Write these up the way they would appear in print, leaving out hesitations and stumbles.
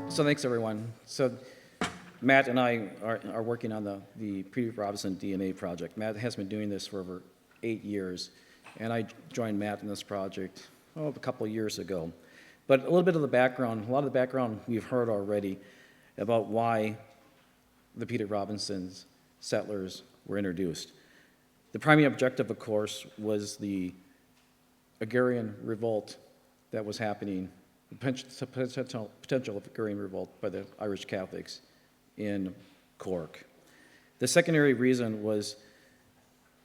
So thanks, everyone. So Matt and I are working on the Peter Robinson DNA project. Matt has been doing this for over 8 years, and I joined Matt in this project a couple of years ago. But a little bit of the background, a lot of the background we've heard already about why the Peter Robinson's settlers were introduced. The primary objective, of course, was the agrarian revolt that was happening, the potential of agrarian revolt by the Irish Catholics in Cork. The secondary reason was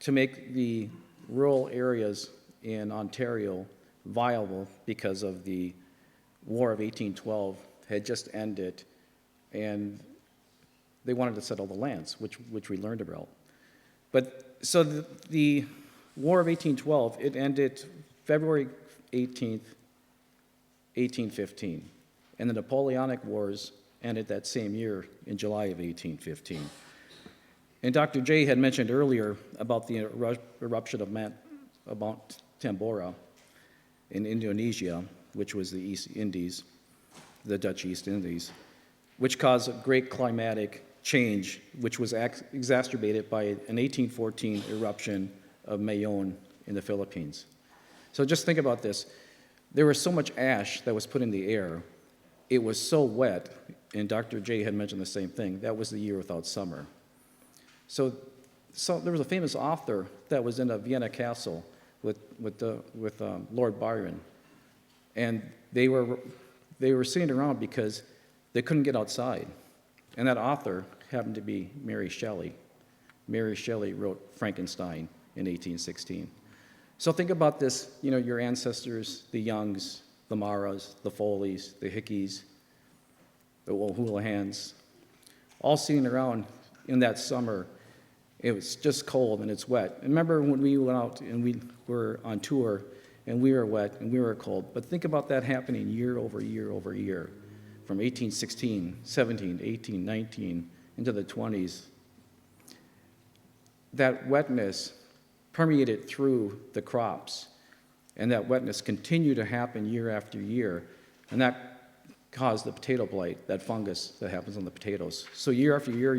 to make the rural areas in Ontario viable because of the War of 1812 had just ended, and they wanted to settle the lands, which we learned about. But so the War of 1812, it ended February 18th, 1815, and the Napoleonic Wars ended that same year in July of 1815. And Dr. J had mentioned earlier about the eruption of Mount Tambora in Indonesia, which was the East Indies, the Dutch East Indies, which caused a great climatic change, which was exacerbated by an 1814 eruption of Mayon in the Philippines. So just think about this. There was so much ash that was put in the air. It was so wet, and Dr. J had mentioned the same thing. That was the year without summer. So there was a famous author that was in a Vienna castle with Lord Byron, and they were sitting around because they couldn't get outside. And that author happened to be Mary Shelley. Mary Shelley wrote Frankenstein in 1816. So think about this, your ancestors, the Youngs, the Maras, the Foleys, the Hickeys, the O'Hoolahans, all sitting around in that summer. It was just cold and it's wet. And remember when we went out and we were on tour and we were wet and we were cold. But think about that happening year over year over year, from 1816, 17, 18, 19, into the 20s. That wetness permeated through the crops, and that wetness continued to happen year after year, and that caused the potato blight, that fungus that happens on the potatoes. So year after year,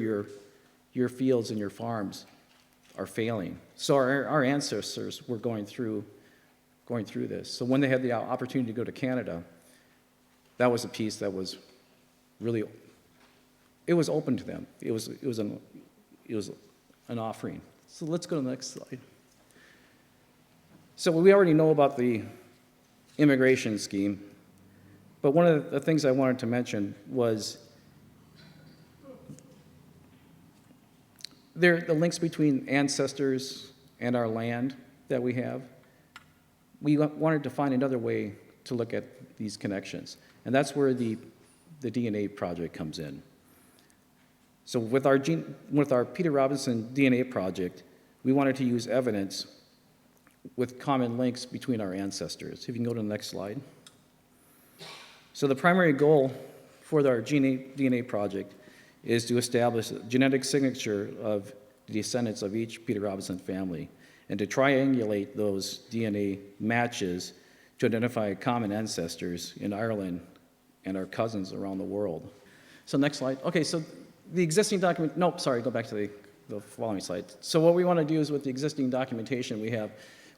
your fields and your farms are failing. So our ancestors were going through this. So when they had the opportunity to go to Canada, that was a piece that was really, it was open to them. It was an offering. So let's go to the next slide. So we already know about the immigration scheme, but one of the things I wanted to mention was the links between ancestors and our land that we have. We wanted to find another way to look at these connections, and that's where the DNA project comes in. So with our Peter Robinson DNA project, we wanted to use evidence with common links between our ancestors. If you can go to the next slide. So the primary goal for our DNA project is to establish a genetic signature of the descendants of each Peter Robinson family and to triangulate those DNA matches to identify common ancestors in Ireland and our cousins around the world. So next slide. Okay, so the existing document, nope, sorry, go back to the following slide. So what we want to do is with the existing documentation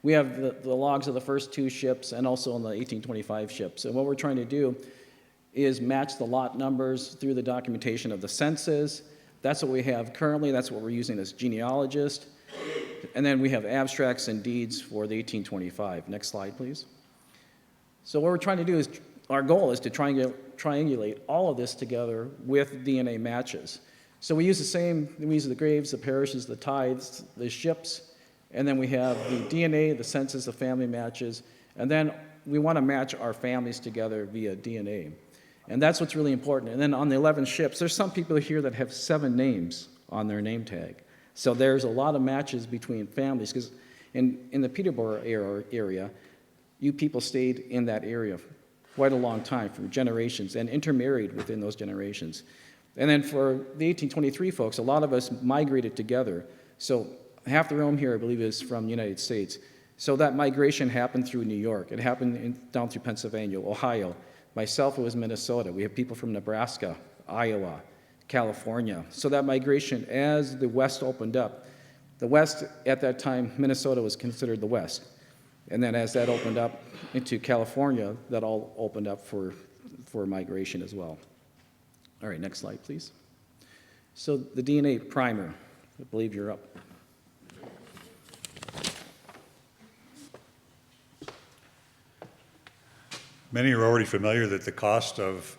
we have the logs of the first 2 ships and also on the 1825 ships. And what we're trying to do is match the lot numbers through the documentation of the census. That's what we have currently. That's what we're using as genealogists. And then we have abstracts and deeds for the 1825. Next slide, please. So what we're trying to do is, our goal is to triangulate all of this together with DNA matches. So we use the graves, the parishes, the tithes, the ships, and then we have the DNA, the census, the family matches, and then we want to match our families together via DNA. And that's what's really important. And then on the 11 ships, there's some people here that have 7 names on their name tag. So there's a lot of matches between families, because in the Peterborough area, you people stayed in that area for quite a long time, for generations, and intermarried within those generations. And then for the 1823 folks, a lot of us migrated together. So half the room here, I believe, is from the United States. So that migration happened through New York. It happened down through Pennsylvania, Ohio, Myself, it was Minnesota. We have people from Nebraska, Iowa, California. So that migration, as the West opened up, the West at that time, Minnesota was considered the West. And then as that opened up into California, that all opened up for migration as well. All right, next slide, please. So the DNA primer, I believe you're up. Many are already familiar that the cost of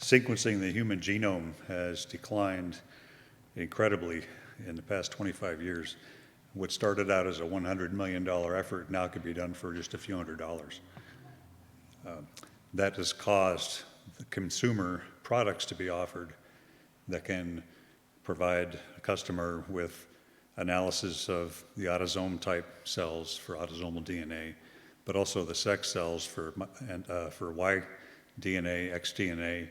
sequencing the human genome has declined incredibly in the past 25 years. What started out as a $100 million effort now can be done for just a few $100s. That has caused the consumer products to be offered that can provide a customer with analysis of the autosome type cells for autosomal DNA, but also the sex cells for Y DNA, X DNA,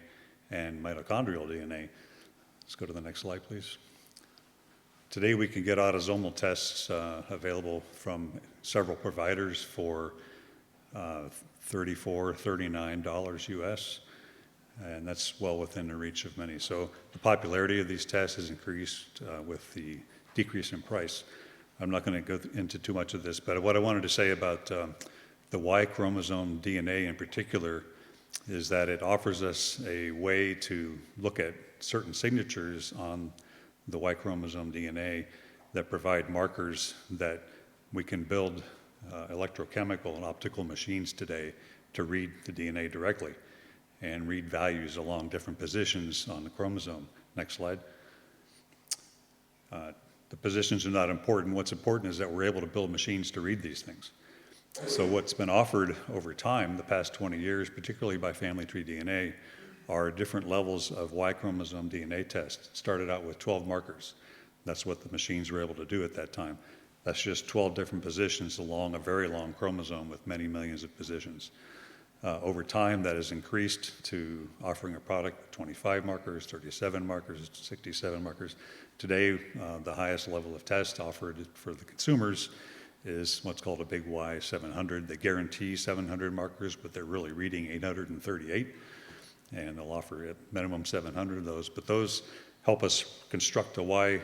and mitochondrial DNA. Let's go to the next slide, please. Today we can get autosomal tests available from several providers for $34, $39 US, and that's well within the reach of many. So the popularity of these tests has increased with the decrease in price. I'm not going to go into too much of this, but what I wanted to say about the Y chromosome DNA in particular is that it offers us a way to look at certain signatures on the Y chromosome DNA that provide markers that we can build electrochemical and optical machines today to read the DNA directly and read values along different positions on the chromosome. Next slide. The positions are not important. What's important is that we're able to build machines to read these things. So what's been offered over time, the past 20 years, particularly by Family Tree DNA, are different levels of Y chromosome DNA tests. It started out with 12 markers. That's what the machines were able to do at that time. That's just 12 different positions along a very long chromosome with many millions of positions. Over time, that has increased to offering a product with 25 markers, 37 markers, 67 markers. Today, the highest level of test offered for the consumers is what's called a big Y 700. They guarantee 700 markers, but they're really reading 838, and they'll offer at minimum 700 of those. But those help us construct a Y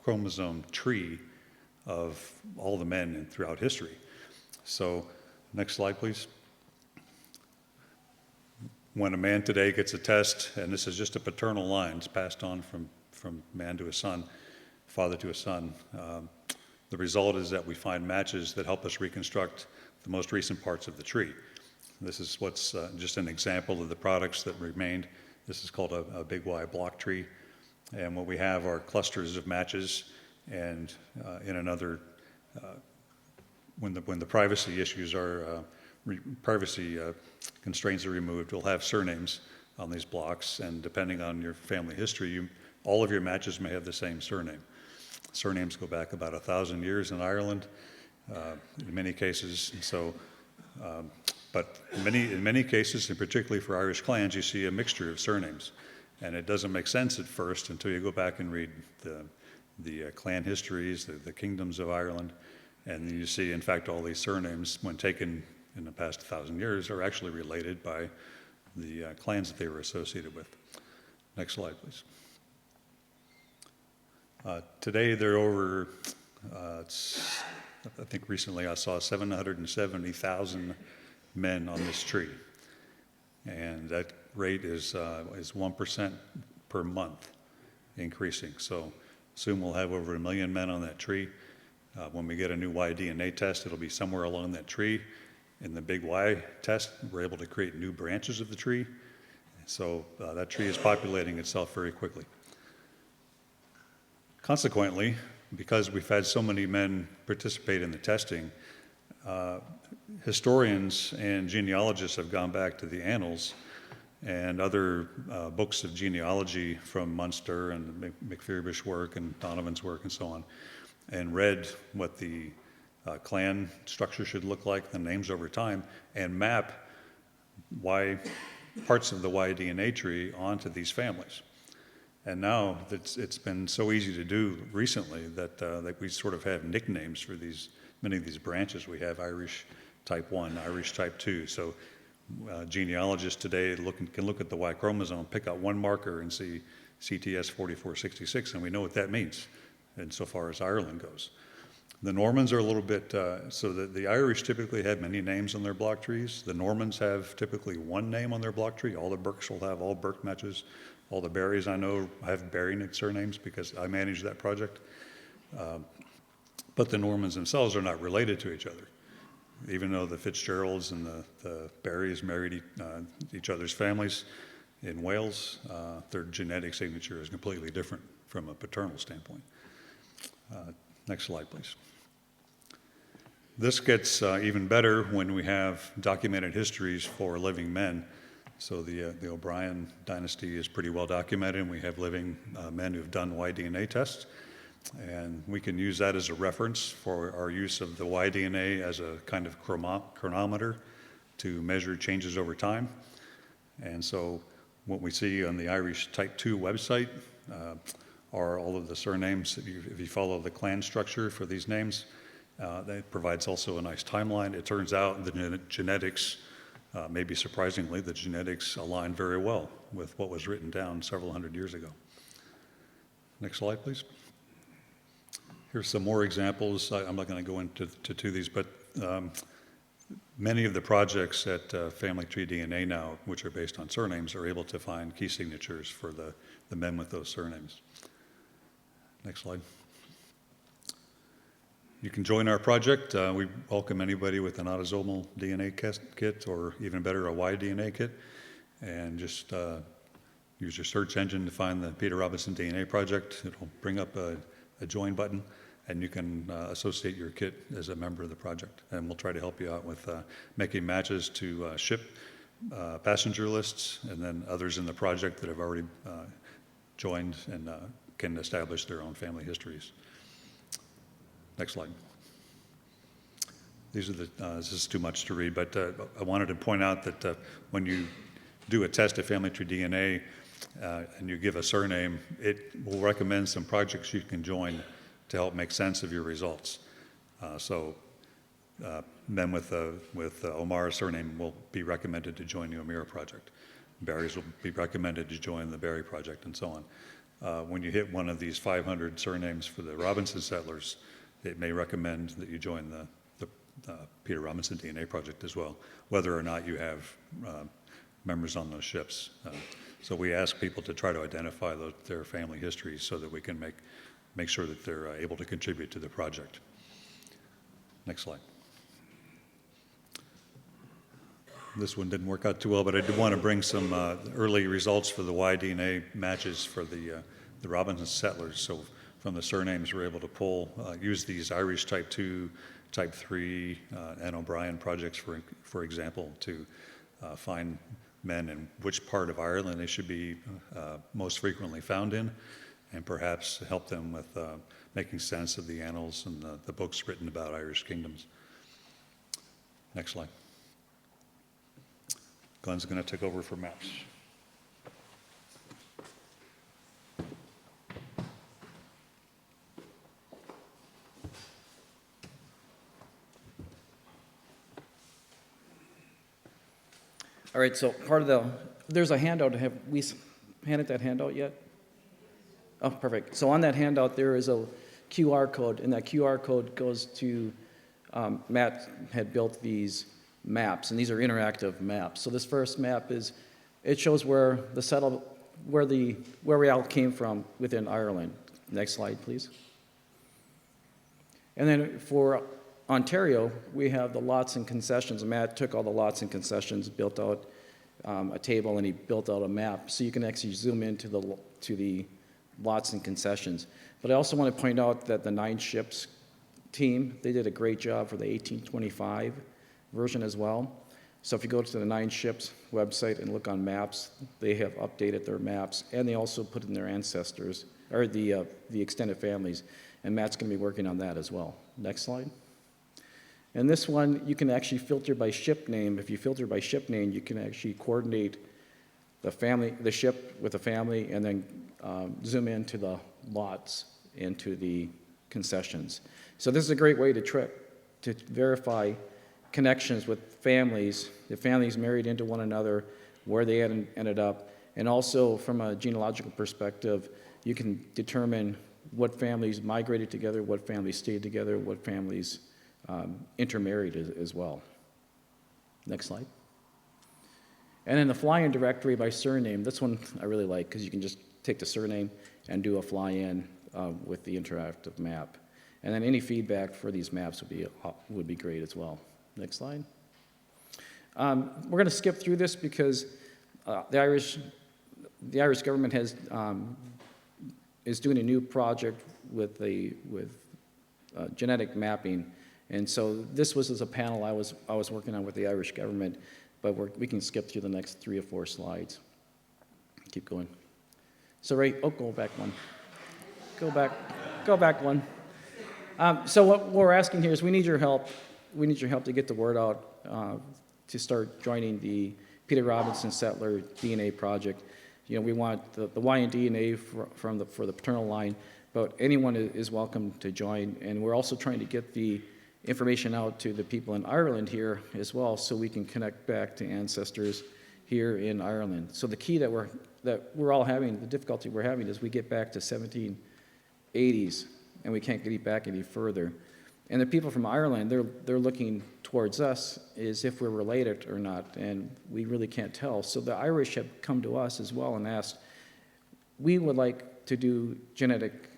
chromosome tree of all the men throughout history. So, next slide, please. When a man today gets a test, and this is just a paternal line, it's passed on from man to a son, father to a son, the result is that we find matches that help us reconstruct the most recent parts of the tree. This is what's just an example of the products that remained. This is called a big Y block tree. And what we have are clusters of matches, and in another, when the privacy issues are, privacy constraints are removed, we'll have surnames on these blocks, and depending on your family history, all of your matches may have the same surname. Surnames go back about 1,000 years in Ireland, in many cases. So, but in many cases, and particularly for Irish clans, you see a mixture of surnames, and it doesn't make sense at first until you go back and read the clan histories, the kingdoms of Ireland, and you see, in fact, all these surnames, when taken in the past 1,000 years, are actually related by the clans that they were associated with. Next slide, please. Today, there are over, I think recently I saw 770,000 men on this tree. And that rate is 1% per month increasing. So soon we'll have over 1 million men on that tree. When we get a new Y DNA test, it'll be somewhere along that tree. In the big Y test, we're able to create new branches of the tree. So that tree is populating itself very quickly. Consequently, because we've had so many men participate in the testing, historians and genealogists have gone back to the annals and other books of genealogy from Munster and McPherbish work and Donovan's work and so on, and read what the clan structure should look like, the names over time, and map parts of the Y DNA tree onto these families. And now it's been so easy to do recently that we sort of have nicknames for many of these branches. We have Irish type 1, Irish type 2. So Genealogists today can look at the Y chromosome, pick out one marker and see CTS 4466, and we know what that means insofar as Ireland goes. The Normans are a little bit, so the Irish typically have many names on their block trees. The Normans have typically one name on their block tree. All the Burkes will have all Burke matches. All the Barrys I know have Barry surnames because I manage that project. But the Normans themselves are not related to each other. Even though the Fitzgeralds and the Barrys married each other's families in Wales, their genetic signature is completely different from a paternal standpoint. Next slide, please. This gets even better when we have documented histories for living men. So the O'Brien dynasty is pretty well documented, and we have living men who've done Y-DNA tests. And we can use that as a reference for our use of the Y-DNA as a kind of chronometer to measure changes over time. And so what we see on the Irish Type 2 website are all of the surnames. If you follow the clan structure for these names, that provides also a nice timeline. It turns out the genetics, maybe surprisingly, the genetics align very well with what was written down several hundred years ago. Next slide, please. Here's some more examples. I'm not going to go into these, but many of the projects at Family Tree DNA now, which are based on surnames, are able to find key signatures for the men with those surnames. Next slide. You can join our project. We welcome anybody with an autosomal DNA kit, or even better, a Y-DNA kit, and just use your search engine to find the Peter Robinson DNA Project. It'll bring up a join button, and you can associate your kit as a member of the project. And we'll try to help you out with making matches to ship passenger lists, and then others in the project that have already joined and can establish their own family histories. Next slide. These are this is too much to read, but I wanted to point out that when you do a test of family tree DNA and you give a surname, it will recommend some projects you can join to help make sense of your results. Men with Omar's surname will be recommended to join the O'Meara project. Barry's will be recommended to join the Barry project, and so on. When you hit one of these 500 surnames for the Robinson settlers, it may recommend that you join the Peter Robinson DNA project as well, whether or not you have members on those ships. So we ask people to try to identify their family histories so that we can make sure that they're able to contribute to the project. Next slide. This one didn't work out too well, but I did want to bring some early results for the Y-DNA matches for the Robinson settlers. So from the surnames, we're able to use these Irish Type 2, Type 3, and O'Brien projects, for example, to find men in which part of Ireland they should be most frequently found in, and perhaps help them with making sense of the annals and the books written about Irish kingdoms. Next slide. Glenn's going to take over for maps. All right, so there's a handout. Have we handed that handout yet? Oh, perfect. So on that handout, there is a QR code, and that QR code goes to, Matt had built these maps, and these are interactive maps. So this first map it shows where we all came from within Ireland. Next slide, please. And then for Ontario, we have the lots and concessions. Matt took all the lots and concessions, built out a table, and he built out a map. So you can actually zoom into the lots and concessions. But I also want to point out that the 9 Ships team, they did a great job for the 1825 version as well. So if you go to the 9 Ships website and look on maps, they have updated their maps, and they also put in their ancestors, or the extended families. And Matt's going to be working on that as well. Next slide. And this one, you can actually filter by ship name. If you filter by ship name, you can actually coordinate the ship with the family, and then zoom into the lots, into the concessions. So this is a great way to verify connections with families, the families married into one another, where they had ended up, and also from a genealogical perspective, you can determine what families migrated together, what families stayed together, what families intermarried as well. Next slide. And then the fly-in directory by surname, this one I really like because you can just take the surname and do a fly-in with the interactive map. And then any feedback for these maps would be great as well. Next slide. We're going to skip through this because the Irish government is doing a new project with genetic mapping, and so this was as a panel I was working on with the Irish government, but we can skip through the next 3 or 4 slides. Keep going. So go back one. Go back one. So what we're asking here is we need your help. We need your help to get the word out to start joining the Peter Robinson Settler DNA project. You know, we want the Y and DNA for the paternal line, but anyone is welcome to join. And we're also trying to get the information out to the people in Ireland here as well, so we can connect back to ancestors here in Ireland. So the key that we're all having, the difficulty we're having, is we get back to 1780s, and we can't get back any further. And the people from Ireland, they're looking towards us as if we're related or not, and we really can't tell. So the Irish have come to us as well and asked, we would like to do genetic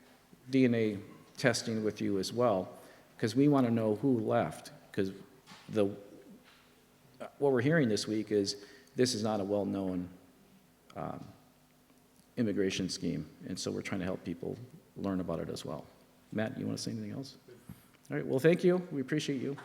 DNA testing with you as well, because we want to know who left. Because what we're hearing this week is this is not a well-known immigration scheme, and so we're trying to help people learn about it as well. Matt, you want to say anything else? All right, well, thank you. We appreciate you.